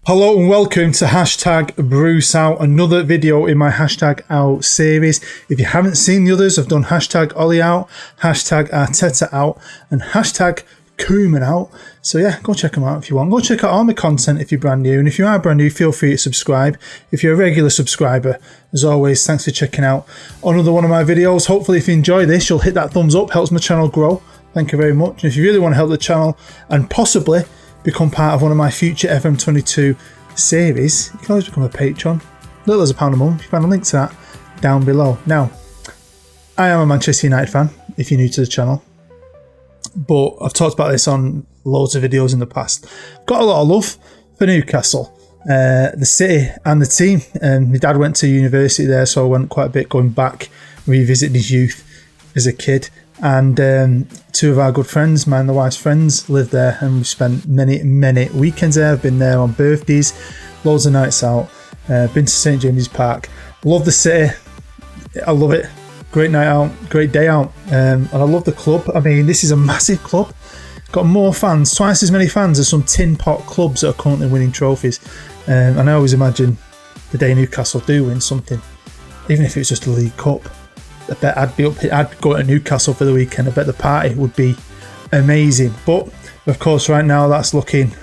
Hello and welcome to Hashtag Bruce Out, another video in my Hashtag Out series. If you haven't seen the others, I've done Hashtag Ollie Out, Hashtag Arteta Out, and Hashtag Koeman Out. So yeah, go check them out if you want. Go check out all my content if you're brand new. And if you are brand new, feel free to subscribe. If you're a regular subscriber, as always, thanks for checking out another one of my videos. Hopefully if you enjoy this, you'll hit that thumbs up, helps my channel grow. Thank you very much. And if you really want to help the channel and possibly become part of one of my future FM22 series, you can always become a patron. Little as £1 a month. You find a link to that down below. Now, I am a Manchester United fan, if you're new to the channel. But I've talked about this on loads of videos in the past. I've got a lot of love for Newcastle, the city and the team. My dad went to university there, so I went quite a bit going back, revisiting his youth as a kid. And two of our good friends, mine and the wife's friends, live there, and we've spent many weekends there. I've been there on birthdays, loads of nights out, been to St James's Park. Love the city, I love it. Great night out, great day out, and I love the club. I mean, this is a massive club. Got more fans, twice as many fans as some tin pot clubs that are currently winning trophies. And I always imagine the day Newcastle do win something, even if it was just a League Cup, I bet I'd go to Newcastle for the weekend. I bet the party would be amazing. But of course, right now that's looking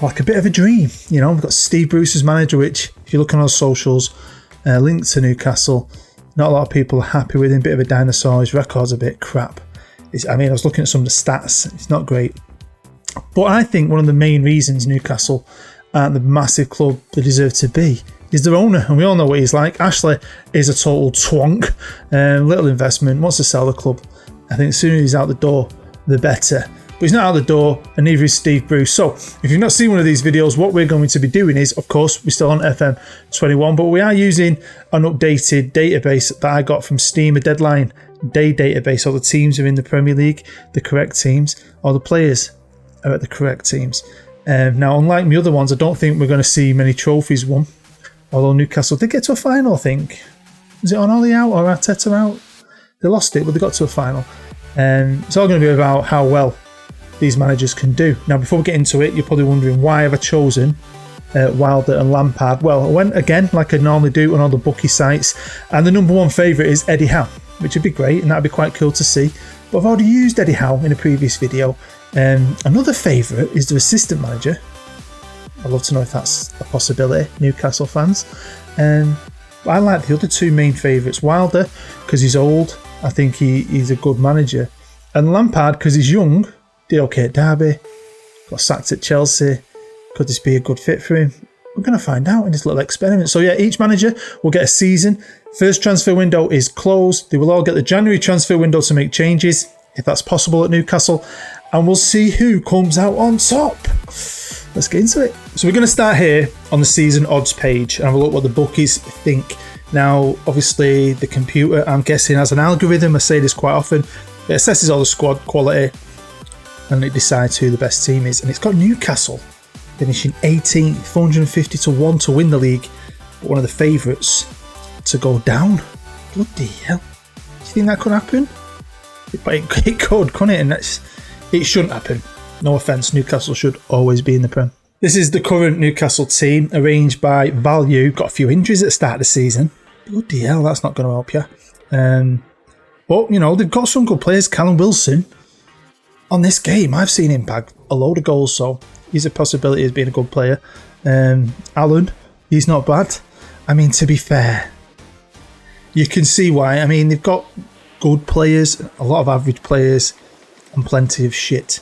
like a bit of a dream. You know, we've got Steve Bruce as manager, which, if you look on our socials, linked to Newcastle, not a lot of people are happy with him. Bit of a dinosaur. His record's a bit crap. I mean, I was looking at some of the stats. It's not great. But I think one of the main reasons Newcastle aren't the massive club they deserve to be is their owner, and we all know what he's like. Ashley is a total twonk, little investment, wants to sell the club. I think the sooner he's out the door, the better. But he's not out the door, and neither is Steve Bruce. So if you've not seen one of these videos, what we're going to be doing is, of course, we're still on FM21, but we are using an updated database that I got from Steam, a deadline day database. All the teams are in the Premier League, the correct teams, all the players are at the correct teams. Now, unlike the other ones, I don't think we're going to see many trophies won. Although Newcastle did get to a final, I think. Was it on Ollie out or Arteta out? They lost it, but they got to a final. It's all going to be about how well these managers can do. Now, before we get into it, you're probably wondering, why have I chosen Wilder and Lampard? Well, I went again, like I normally do, on all the bookie sites, and the number one favourite is Eddie Howe, which would be great, and that'd be quite cool to see. But I've already used Eddie Howe in a previous video. Another favourite is the assistant manager. I'd love to know if that's a possibility, Newcastle fans. I like the other two main favourites. Wilder, because he's old. I think he's a good manager. And Lampard, because he's young, did okay at Derby, got sacked at Chelsea. Could this be a good fit for him? We're going to find out in this little experiment. So yeah, each manager will get a season. First transfer window is closed. They will all get the January transfer window to make changes, if that's possible at Newcastle. And we'll see who comes out on top. Let's get into it. So we're going to start here on the season odds page and have a look what the bookies think. Now, obviously, the computer, I'm guessing, has an algorithm. I say this quite often. It assesses all the squad quality and it decides who the best team is. And it's got Newcastle finishing 18th, 450 to 1 to win the league, but one of the favourites to go down. Bloody hell. Do you think that could happen? It could, couldn't it? And it shouldn't happen. No offence, Newcastle should always be in the Prem. This is the current Newcastle team, arranged by value. Got a few injuries at the start of the season. Bloody hell, that's not going to help you. But, you know, they've got some good players. Callum Wilson, on this game, I've seen him bag a load of goals, so he's a possibility as being a good player. Alan, he's not bad. I mean, to be fair, you can see why. I mean, they've got good players, a lot of average players, and plenty of shit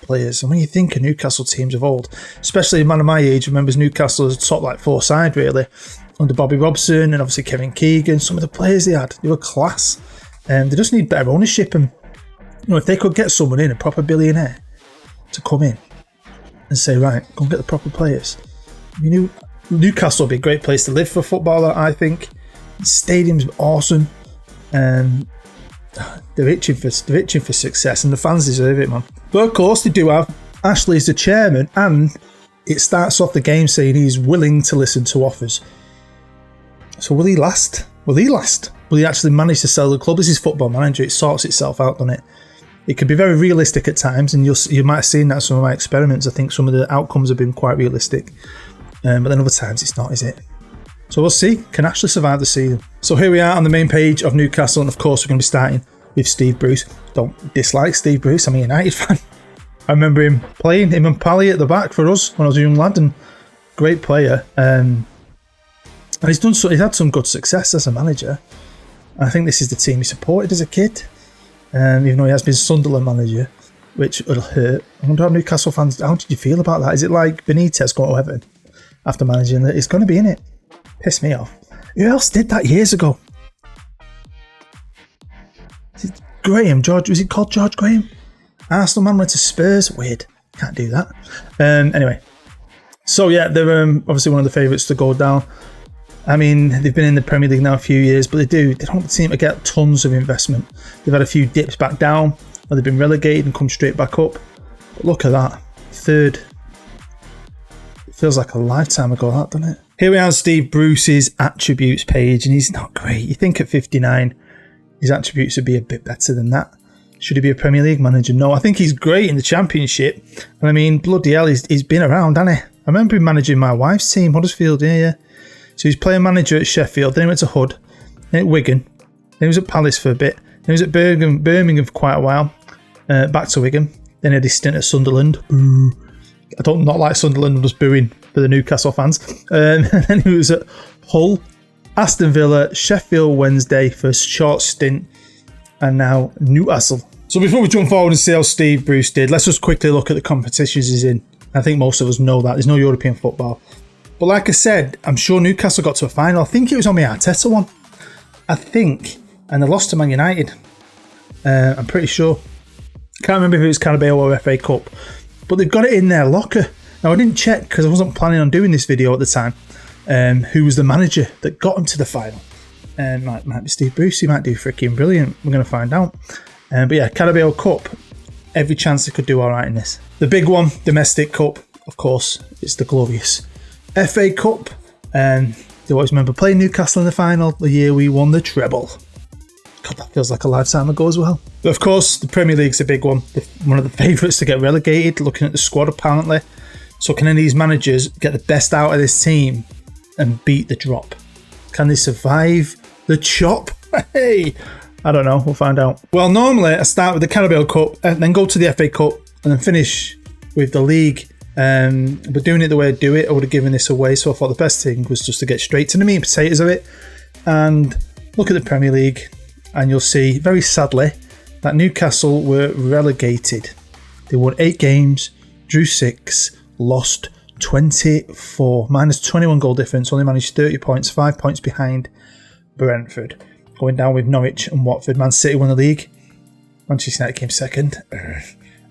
players. And when you think of Newcastle teams of old, especially a man of my age remembers Newcastle as a top like four side really, under Bobby Robson and obviously Kevin Keegan. Some of the players they had, they were class. They just need better ownership, and you know, if they could get someone in, a proper billionaire, to come in and say, right, go and get the proper players. Newcastle would be a great place to live for a footballer, I think. The stadium's awesome. They're itching for success, and the fans deserve it, man. But of course, they do have Ashley as the chairman, and it starts off the game saying he's willing to listen to offers. So will he last? Will he actually manage to sell the club? This is Football Manager. It sorts itself out, doesn't it? It can be very realistic at times, and you might have seen that in some of my experiments. I think some of the outcomes have been quite realistic. but then other times it's not, is it? So we'll see. Can actually survive the season. So here we are on the main page of Newcastle, and of course we're going to be starting with Steve Bruce. Don't dislike Steve Bruce. I'm a United fan. I remember him playing, him and Pally at the back for us when I was a young lad, and great player. And he's had some good success as a manager. I think this is the team he supported as a kid, even though he has been Sunderland manager, which will hurt. I wonder how Newcastle fans, how did you feel about that? Is it like Benitez going to Everton after managing that? It's going to be in it. Pissed me off. Who else did that years ago? Graham, George, was it called George Graham? Arsenal man went to Spurs. Weird. Can't do that. Anyway. So yeah, they're obviously one of the favourites to go down. I mean, they've been in the Premier League now a few years, but they don't seem to get tons of investment. They've had a few dips back down, or they've been relegated and come straight back up. But look at that. Third. It feels like a lifetime ago, that, doesn't it? Here we are on Steve Bruce's attributes page, and he's not great. You think at 59, his attributes would be a bit better than that. Should he be a Premier League manager? No, I think he's great in the Championship. And I mean, bloody hell, he's been around, hasn't he? I remember him managing my wife's team, Huddersfield, yeah. So he's player manager at Sheffield, then he went to Hud, then at Wigan, then he was at Palace for a bit, then he was at Birmingham for quite a while, back to Wigan, then he had his stint at Sunderland. Boo. I don't not like Sunderland, I'm just booing for the Newcastle fans. And then he was at Hull, Aston Villa, Sheffield Wednesday for a short stint, and now Newcastle. So before we jump forward and see how Steve Bruce did, let's just quickly look at the competitions he's in. I think most of us know that. There's no European football. But like I said, I'm sure Newcastle got to a final. I think it was on the Arteta one. I think. And they lost to Man United. I'm pretty sure. Can't remember if it was Carabao or FA Cup. But they've got it in their locker. Now, I didn't check because I wasn't planning on doing this video at the time. Who was the manager that got him to the final? Might be Steve Bruce. He might do freaking brilliant. We're going to find out. But yeah, Carabao Cup. Every chance they could do all right in this. The big one, domestic cup, of course, it's the glorious FA Cup. They always remember playing Newcastle in the final the year we won the treble. God, that feels like a lifetime ago as well. But of course, the Premier League's a big one. One of the favourites to get relegated, looking at the squad apparently. So can any of these managers get the best out of this team and beat the drop? Can they survive the chop? Hey, I don't know. We'll find out. Well, normally I start with the Carabao Cup and then go to the FA Cup and then finish with the league. But doing it the way I do it, I would have given this away. So I thought the best thing was just to get straight to the meat and potatoes of it and look at the Premier League. And you'll see, very sadly, that Newcastle were relegated. They won 8 games, drew 6, lost 24, minus 21 goal difference, only managed 30 points, 5 points behind Brentford. Going down with Norwich and Watford. Man City won the league. Manchester United came second.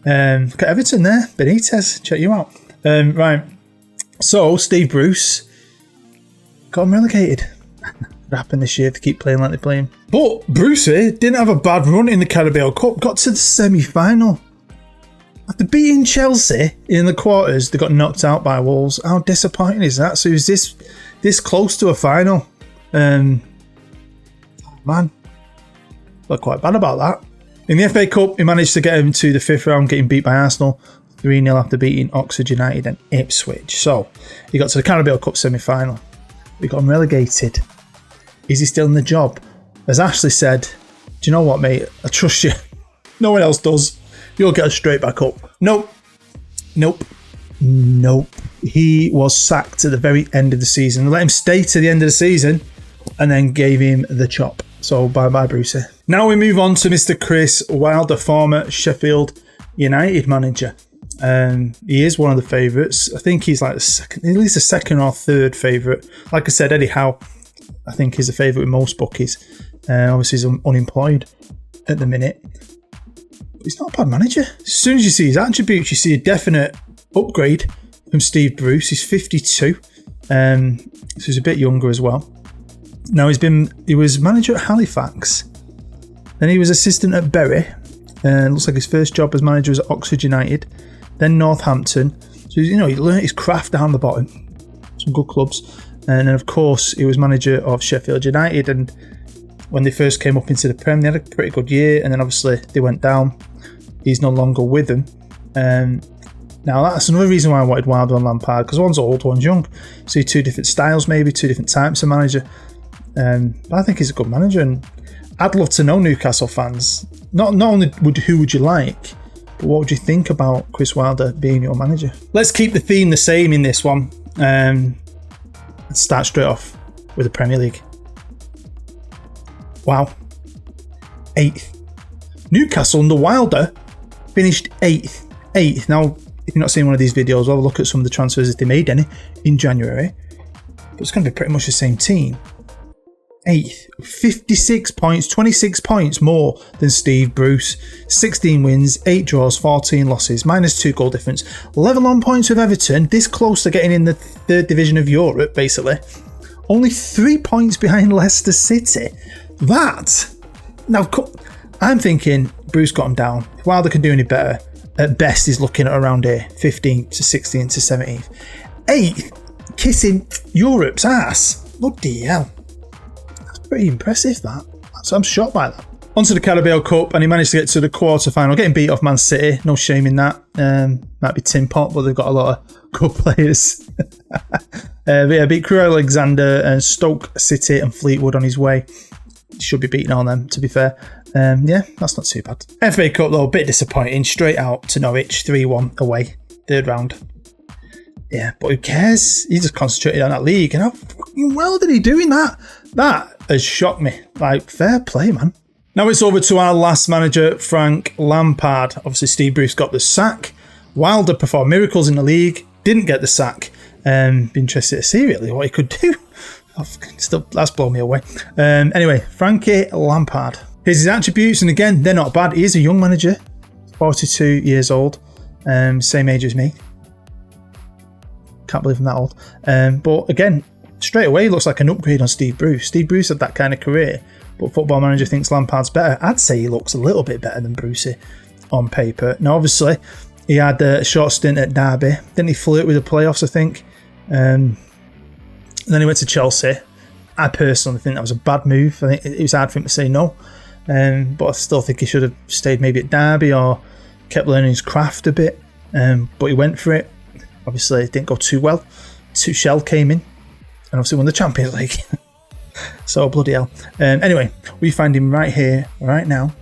Got Everton there. Benitez, check you out. Right. So, Steve Bruce got him relegated. What happened this year to keep playing like they're playing? But Brucey didn't have a bad run in the Carabao Cup. Got to the semi-final. After beating Chelsea in the quarters, they got knocked out by Wolves. How disappointing is that? So he was this close to a final. Man, felt quite bad about that. In the FA Cup, he managed to get him to the 5th round, getting beat by Arsenal 3-0 after beating Oxford United and Ipswich. So he got to the Carabao Cup semi-final. We got him relegated. Is he still in the job? As Ashley said, do you know what, mate? I trust you. No one else does. You'll get us straight back up. Nope. He was sacked at the very end of the season. They let him stay to the end of the season and then gave him the chop. So bye-bye, Brucey. Now we move on to Mr. Chris Wilder, former Sheffield United manager. He is one of the favourites. I think he's like the second, at least the second or third favourite. Like I said, Eddie Howe, I think he's a favourite with most bookies. Obviously, he's unemployed at the minute. But he's not a bad manager. As soon as you see his attributes, you see a definite upgrade from Steve Bruce. He's 52. So he's a bit younger as well. Now he was manager at Halifax. Then he was assistant at Bury. Looks like his first job as manager was at Oxford United. Then Northampton. So he learnt his craft down the bottom. Some good clubs. And then of course he was manager of Sheffield United. And when they first came up into the Prem, they had a pretty good year. And then obviously they went down. He's no longer with them. Then Now, that's another reason why I wanted Wilder and Lampard, because one's old, one's young. See, two different styles, maybe, two different types of manager. But I think he's a good manager, and I'd love to know, Newcastle fans, not only who would you like, but what would you think about Chris Wilder being your manager? Let's keep the theme the same in this one. Let's start straight off with the Premier League. Wow. 8th. Newcastle under Wilder finished 8th. Now, if you're not seeing one of these videos, we'll have a look at some of the transfers if they made any in January. But it's going to be pretty much the same team. 8th, 56 points, 26 points more than Steve Bruce. 16 wins, 8 draws, 14 losses, -2 goal difference. Level on points with Everton, this close to getting in the 3rd division of Europe, basically. Only 3 points behind Leicester City. Now, I'm thinking Bruce got him down. If Wilder can do any better, at best he's looking at around here, 15th to 16th to 17th. 8th, kissing Europe's ass. Bloody hell. That's pretty impressive, that. So I'm shocked by that. Onto the Carabao Cup, and he managed to get to the quarter-final, getting beat off Man City. No shame in that. Might be tin pot, but they've got a lot of good players. But yeah, beat Crewe Alexander and Stoke City and Fleetwood on his way. Should be beating all them, to be fair. Yeah, that's not too bad. FA Cup, though, a bit disappointing. Straight out to Norwich, 3-1 away, 3rd round. Yeah, but who cares? He just concentrated on that league. And how fucking well did he do in that? That has shocked me. Like, fair play, man. Now it's over to our last manager, Frank Lampard. Obviously, Steve Bruce got the sack. Wilder performed miracles in the league. Didn't get the sack. Be interested to see, really, what he could do. That's blown me away. Anyway, Frankie Lampard. Here's his attributes, and again, they're not bad. He is a young manager, 42 years old, same age as me. Can't believe I'm that old. But again, straight away, he looks like an upgrade on Steve Bruce. Steve Bruce had that kind of career, but Football Manager thinks Lampard's better. I'd say he looks a little bit better than Brucey on paper. Now, obviously, he had a short stint at Derby. Didn't he flirt with the playoffs, I think? Then he went to Chelsea. I personally think that was a bad move. I think it was hard for him to say no. But I still think he should have stayed maybe at Derby or kept learning his craft a bit. But he went for it. Obviously, it didn't go too well. Tuchel came in and obviously won the Champions League. So bloody hell. Anyway, we find him right here, right now,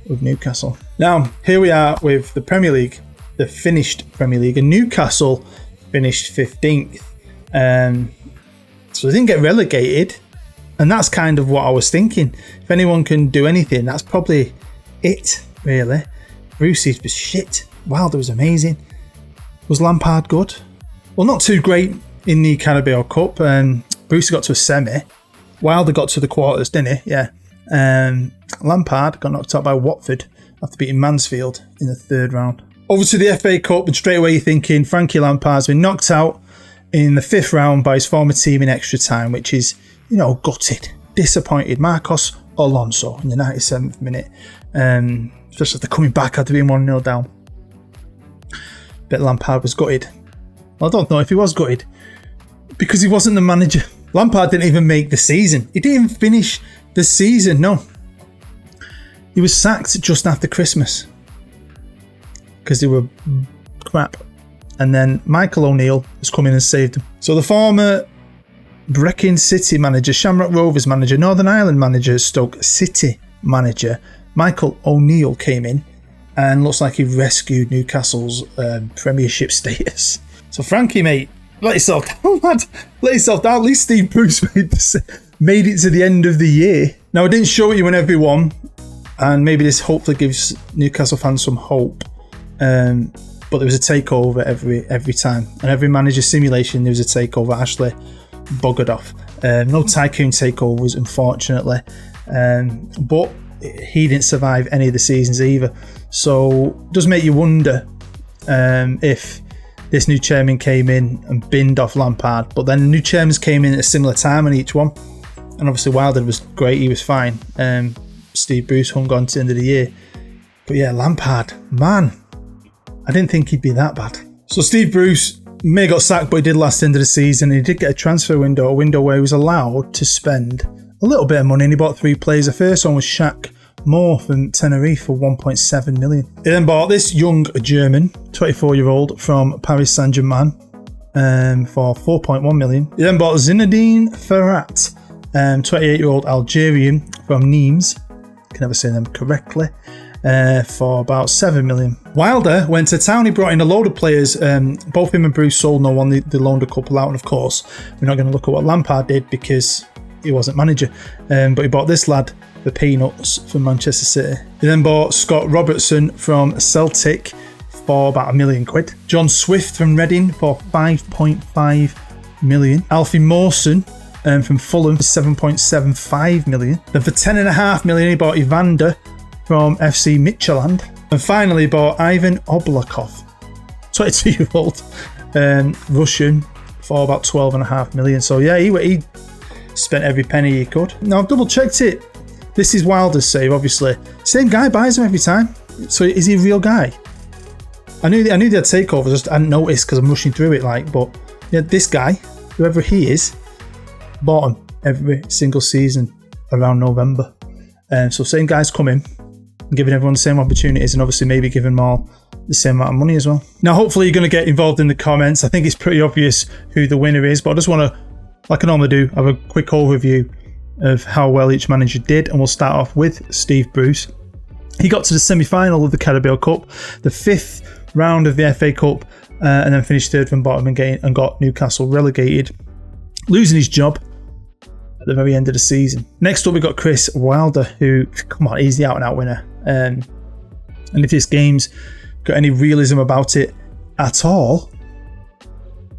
with Newcastle. Now, here we are with the Premier League, the finished Premier League, and Newcastle finished 15th. So they didn't get relegated, and that's kind of what I was thinking. If anyone can do anything, that's probably it, really. Brucey was shit. Wilder was amazing. Was Lampard good? Well, not too great in the Carabao Cup. Brucey got to a semi. Wilder got to the quarters, didn't he? Yeah. Lampard got knocked out by Watford after beating Mansfield in the 3rd round. Over to the FA Cup, and straight away you're thinking Frankie Lampard's been knocked out in the 5th round by his former team in extra time, which is, gutted, disappointed. Marcos Alonso in the 97th minute. Especially after coming back after being 1-0 down. But Lampard was gutted. Well, I don't know if he was gutted, because he wasn't the manager. Lampard didn't even make the season. He didn't even finish the season, no. He was sacked just after Christmas because they were crap. And then Michael O'Neill has come in and saved him. So the former Brecon City manager, Shamrock Rovers manager, Northern Ireland manager, Stoke City manager, Michael O'Neill came in and looks like he rescued Newcastle's Premiership status. So Frankie, mate, let yourself down, lad. Let yourself down. At least Steve Bruce made it to the end of the year. Now, I didn't show it you when every won, and maybe this hopefully gives Newcastle fans some hope. But there was a takeover every time, and every manager simulation there was a takeover. Ashley buggered off. No tycoon takeovers, unfortunately, but he didn't survive any of the seasons either. So it does make you wonder if this new chairman came in and binned off Lampard, but then new chairmans came in at a similar time on each one, and obviously Wilder was great, he was fine. Steve Bruce hung on to the end of the year, but yeah, Lampard, man, I didn't think he'd be that bad. So Steve Bruce may have got sacked, but he did last end of the season. He did get a transfer window, where he was allowed to spend a little bit of money, and he bought 3 players. The first one was Shaq more from Tenerife for 1.7 million. He then bought this young German, 24-year-old from Paris Saint-Germain for 4.1 million. He then bought Zinedine Ferrat, 28-year-old Algerian from Nimes, I can never say them correctly, for about 7 million. Wilder went to town. He brought in a load of players. Both him and Bruce sold no one. They loaned a couple out, and of course we're not going to look at what Lampard did because he wasn't manager, but he bought this lad for peanuts from Manchester City. He then bought Scott Robertson from Celtic for about £1 million. John Swift from Reading for 5.5 million. Alfie Mawson from Fulham for 7.75 million. Then for 10.5 million he bought Evander from FC Midtjylland. And finally he bought Ivan Oblakov, 22-year-old Russian, for about 12.5 million. So yeah, he spent every penny he could. Now I've double checked it. This is Wilder's save, obviously. Same guy buys him every time. So is he a real guy? I knew they had takeovers, just I hadn't noticed because I'm rushing through it. But yeah, this guy, whoever he is, bought him every single season around November. So same guys come in, giving everyone the same opportunities, and obviously maybe giving them all the same amount of money as well. Now hopefully you're going to get involved in the comments. I think it's pretty obvious who the winner is, but I just want to, like I normally do, have a quick overview of how well each manager did, and we'll start off with Steve Bruce. He got to the semi-final of the Carabao Cup, the 5th round of the FA Cup, and then finished 3rd from bottom and got Newcastle relegated, losing his job at the very end of the season. Next up we got Chris Wilder, who, come on, he's the out-and-out winner. And if this game's got any realism about it at all,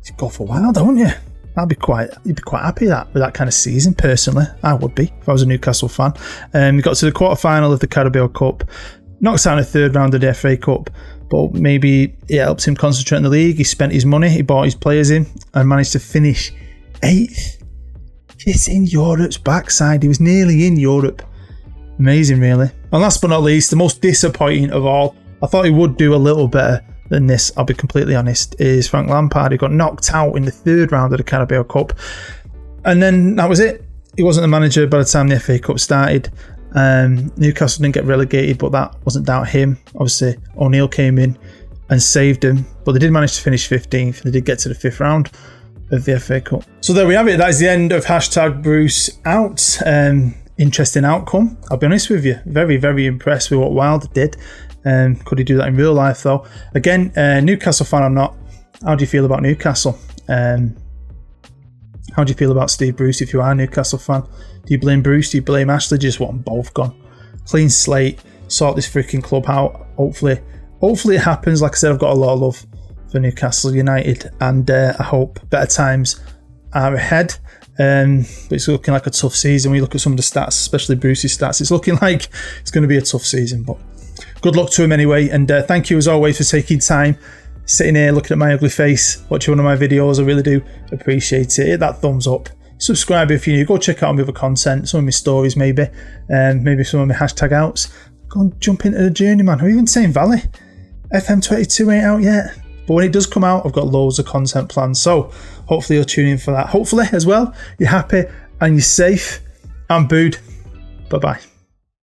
you'd go for Wilder, wouldn't you? You'd be quite happy with that kind of season. Personally, I would be if I was a Newcastle fan. We got to the quarter-final of the Carabao Cup, knocked out in the 3rd round of the FA Cup, but maybe it helped him concentrate on the league. He spent his money, he bought his players in, and managed to finish 8th. Kissing Europe's backside. He was nearly in Europe. Amazing, really. And last but not least, the most disappointing of all, I thought he would do a little better than this, I'll be completely honest, is Frank Lampard, who got knocked out in the 3rd round of the Carabao Cup. And then that was it. He wasn't the manager by the time the FA Cup started. Newcastle didn't get relegated, but that wasn't down to him. Obviously, O'Neill came in and saved him, but they did manage to finish 15th. They did get to the 5th round of the FA Cup. So there we have it. That is the end of #BruceOut. Interesting outcome, I'll be honest with you. Very, very impressed with what Wilder did. Could he do that in real life though? Again, Newcastle fan or not, how do you feel about Newcastle? How do you feel about Steve Bruce if you are a Newcastle fan? Do you blame Bruce? Do you blame Ashley? Do you just want them both gone? Clean slate, sort this freaking club out. Hopefully it happens. Like I said, I've got a lot of love for Newcastle United, and I hope better times are ahead. But it's looking like a tough season. When you look at some of the stats, especially Bruce's stats, it's looking like it's going to be a tough season, but good luck to him anyway. And thank you as always for taking time, sitting here looking at my ugly face, watching one of my videos. I really do appreciate it. Hit that thumbs up, subscribe if you're new, go check out my other content, some of my stories maybe, maybe some of my #outs. Go and jump into the journey, man. Or even Tame Valley. FM22 ain't out yet, but when it does come out, I've got loads of content planned, so hopefully you'll tune in for that. Hopefully as well, you're happy and you're safe. I'm Bood. Bye-bye.